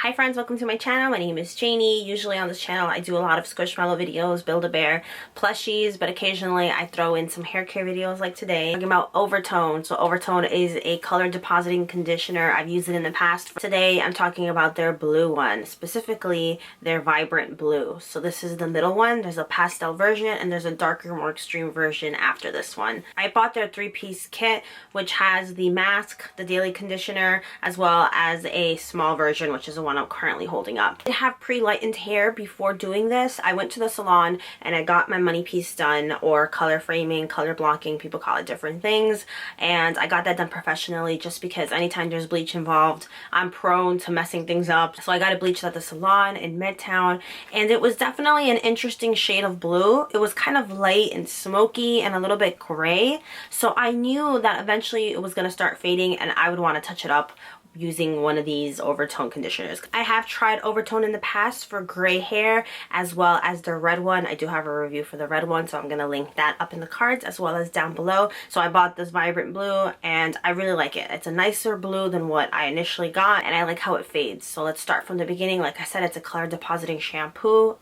Hi friends, welcome to my channel. My name is Janie. Usually on this channel I do a lot of Squishmallow videos, Build-A-Bear, plushies, but occasionally I throw in some hair care videos like today. Talking about Overtone. So Overtone is a color depositing conditioner. I've used it in the past. Today I'm talking about their blue one, specifically their Vibrant Blue. So this is the middle one. There's a pastel version and there's a darker, more extreme version after this one. I bought their 3-piece kit, which has the mask, the daily conditioner, as well as a small version, which is the one I'm currently holding up. I have pre-lightened hair before doing this. I went to the salon and I got my money piece done, or color framing, color blocking, people call it different things, and I got that done professionally just because anytime there's bleach involved, I'm prone to messing things up. So I got it bleached at the salon in Midtown, and it was definitely an interesting shade of blue. It was kind of light and smoky and a little bit gray, so I knew that eventually it was going to start fading and I would want to touch it up using one of these Overtone conditioners. I have tried Overtone in the past for gray hair as well as the red one. I do have a review for the red one, so I'm going to link that up in the cards as well as down below. So I bought this Vibrant Blue and I really like it. It's a nicer blue than what I initially got, and I like how it fades. So let's start from the beginning. Like I said, it's a color depositing shampoo,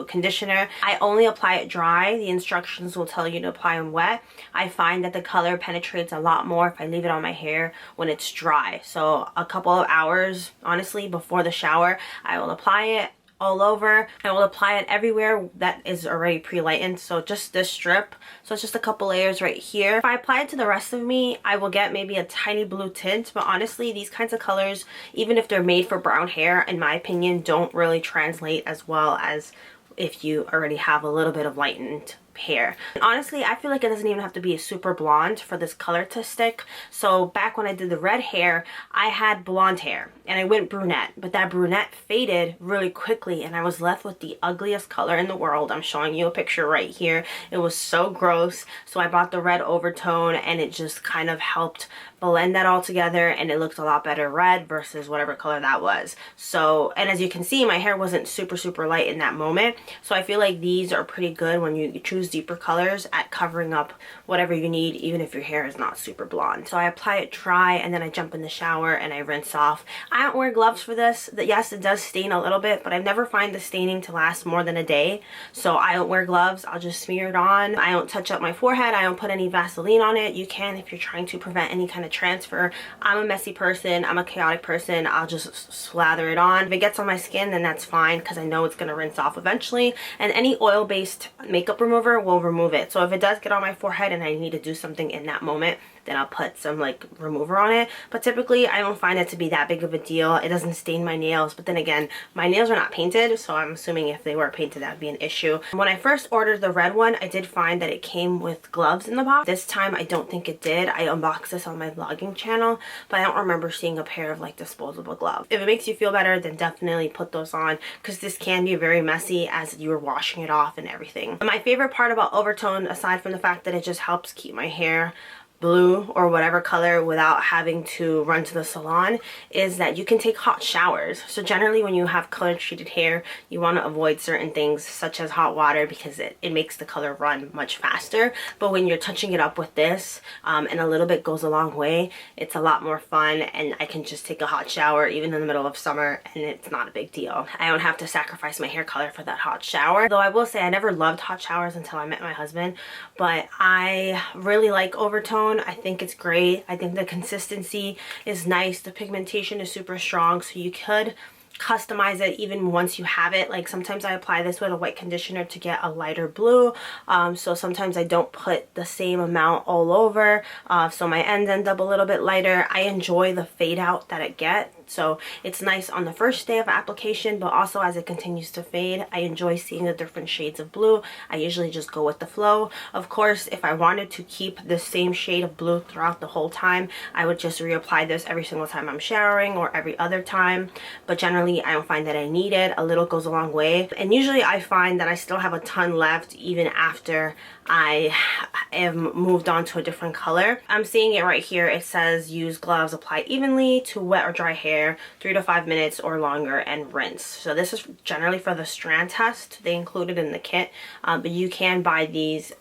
conditioner. I only apply it dry. The instructions will tell you to apply them wet. I find that the color penetrates a lot more if I leave it on my hair when it's dry. So a couple of hours, honestly, before the shower, I will apply it all over. I will apply it everywhere that is already pre-lightened, so just this strip. So it's just a couple layers right here. If I apply it to the rest of me, I will get maybe a tiny blue tint, but honestly, these kinds of colors, even if they're made for brown hair, in my opinion, don't really translate as well as if you already have a little bit of lightened hair. And honestly, I feel like it doesn't even have to be a super blonde for this color to stick. So back when I did the red hair, I had blonde hair and I went brunette, but that brunette faded really quickly and I was left with the ugliest color in the world. I'm showing you a picture right here. It was so gross. So I bought the red Overtone and it just kind of helped blend that all together, and it looked a lot better red versus whatever color that was. So, and as you can see, my hair wasn't super light in that moment, so I feel like these are pretty good when you choose deeper colors at covering up whatever you need, even if your hair is not super blonde. So I apply it dry and then I jump in the shower and I rinse off. I don't wear gloves for this. Yes, it does stain a little bit, but I've never find the staining to last more than a day, so I don't wear gloves. I'll just smear it on. I don't touch up my forehead. I don't put any Vaseline on it. You can if you're trying to prevent any kind of transfer. I'm a messy person. I'm a chaotic person. I'll just slather it on. If it gets on my skin, then that's fine because I know it's going to rinse off eventually, and any oil-based makeup remover will remove it. So if it does get on my forehead and I need to do something in that moment, then I'll put some like remover on it. But typically I don't find it to be that big of a deal. It doesn't stain my nails, but then again, my nails are not painted, so I'm assuming if they were painted that would be an issue. When I first ordered the red one, I did find that it came with gloves in the box. This time I don't think it did. I unboxed this on my vlogging channel, but I don't remember seeing a pair of like disposable gloves. If it makes you feel better, then definitely put those on, because this can be very messy as you're washing it off and everything. My favorite part about Overtone, aside from the fact that it just helps keep my hair blue or whatever color without having to run to the salon, is that you can take hot showers. So generally when you have color treated hair, you want to avoid certain things such as hot water because it makes the color run much faster. But when you're touching it up with this, and a little bit goes a long way, it's a lot more fun, and I can just take a hot shower even in the middle of summer and it's not a big deal. I don't have to sacrifice my hair color for that hot shower. Though I will say I never loved hot showers until I met my husband, but I really like Overtone. I think it's great. I think the consistency is nice. The pigmentation is super strong, so you could customize it even once you have it. Like sometimes I apply this with a white conditioner to get a lighter blue, so sometimes I don't put the same amount all over, so my ends end up a little bit lighter. I enjoy the fade out that it gets. So it's nice on the first day of application, but also as it continues to fade, I enjoy seeing the different shades of blue. I usually just go with the flow. Of course, if I wanted to keep the same shade of blue throughout the whole time, I would just reapply this every single time I'm showering or every other time. But generally, I don't find that I need it. A little goes a long way. And usually I find that I still have a ton left even after I have moved on to a different color. I'm seeing it right here. It says use gloves, apply evenly to wet or dry hair. hair 3 to 5 minutes or longer and rinse. So this is generally for the strand test. They included in the kit, but you can buy these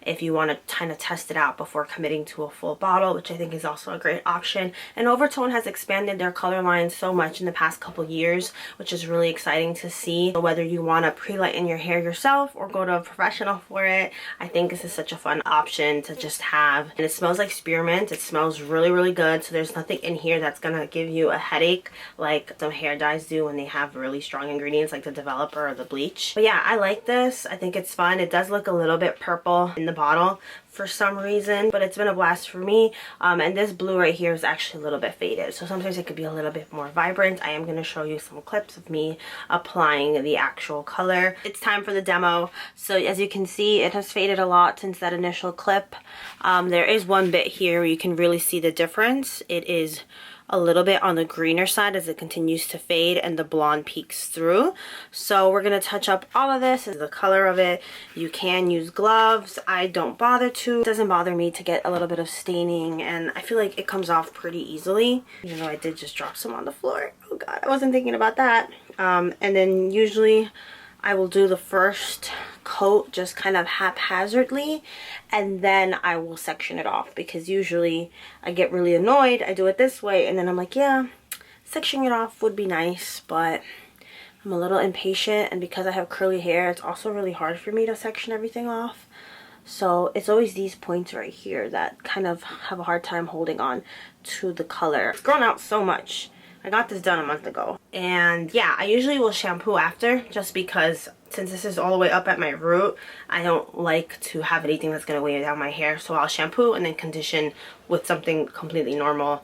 if you want to kind of test it out before committing to a full bottle, which I think is also a great option. And Overtone has expanded their color line so much in the past couple years, which is really exciting to see. So whether you want to pre-lighten your hair yourself or go to a professional for it, I think this is such a fun option to just have. And it smells like spearmint. It smells really, really good. So there's nothing in here that's gonna give you a headache like some hair dyes do when they have really strong ingredients like the developer or the bleach. But yeah, I like this. I think it's fun. It does look a little bit purple in the bottle for some reason, but it's been a blast for me. And this blue right here is actually a little bit faded, so sometimes it could be a little bit more vibrant. I am going to show you some clips of me applying the actual color. It's time for the demo. So as you can see, it has faded a lot since that initial clip. There is one bit here where you can really see the difference. It is a little bit on the greener side as it continues to fade and the blonde peeks through. So we're going to touch up all of this. This is the color of it. You can use gloves. I don't bother to. It doesn't bother me to get a little bit of staining, and I feel like it comes off pretty easily. Even though I did just drop some on the floor. Oh god, I wasn't thinking about that. And then usually I will do the first coat just kind of haphazardly, and then I will section it off, because usually I get really annoyed. I do it this way and then I'm like, yeah, sectioning it off would be nice, but I'm a little impatient, and because I have curly hair, it's also really hard for me to section everything off. So it's always these points right here that kind of have a hard time holding on to the color. It's grown out so much. I got this done a month ago. And yeah, I usually will shampoo after, just because since this is all the way up at my root, I don't like to have anything that's going to weigh down my hair. So I'll shampoo and then condition with something completely normal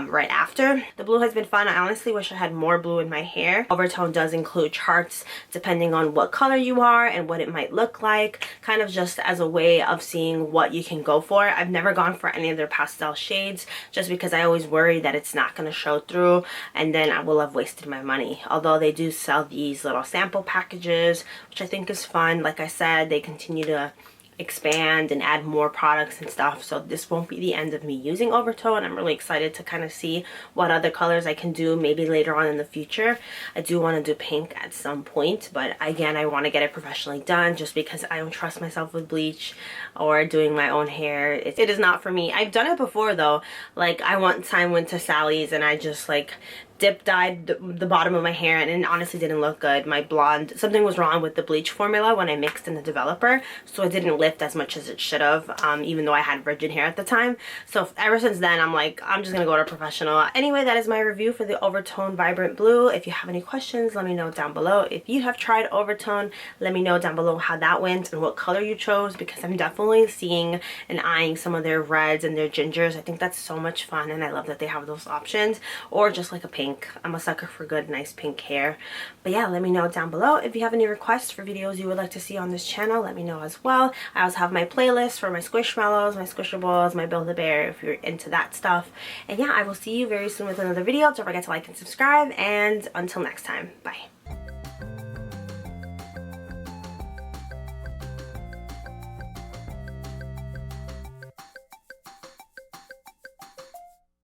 right after. The blue has been fun. I honestly wish I had more blue in my hair. Overtone does include charts depending on what color you are and what it might look like, kind of just as a way of seeing what you can go for. I've never gone for any of their pastel shades just because I always worry that it's not going to show through and then I will have wasted my money. Although they do sell these little sample packages, which I think is fun. Like I said, they continue to expand and add more products and stuff, so this won't be the end of me using Overtone. I'm really excited to kind of see what other colors I can do maybe later on in the future. I do want to do pink at some point, but again, I want to get it professionally done just because I don't trust myself with bleach or doing my own hair. It is not for me. I've done it before though. Like I one time went to Sally's and I just like dip dyed the bottom of my hair, and it honestly didn't look good. My blonde, something was wrong with the bleach formula when I mixed in the developer, so it didn't lift as much as it should have, even though I had virgin hair at the time. So ever since then, I'm like, I'm just gonna go to a professional. Anyway, that is my review for the Overtone Vibrant Blue. If you have any questions, let me know down below. If you have tried Overtone, let me know down below how that went and what color you chose, because I'm definitely seeing and eyeing some of their reds and their gingers. I think that's so much fun, and I love that they have those options, or just like a pink. I'm a sucker for good, nice pink hair. But yeah, let me know down below. If you have any requests for videos you would like to see on this channel, let me know as well. I also have my playlist for my Squishmallows, my Squishables, my Build-A-Bear, if you're into that stuff. And yeah, I will see you very soon with another video. Don't forget to like and subscribe, and until next time, bye.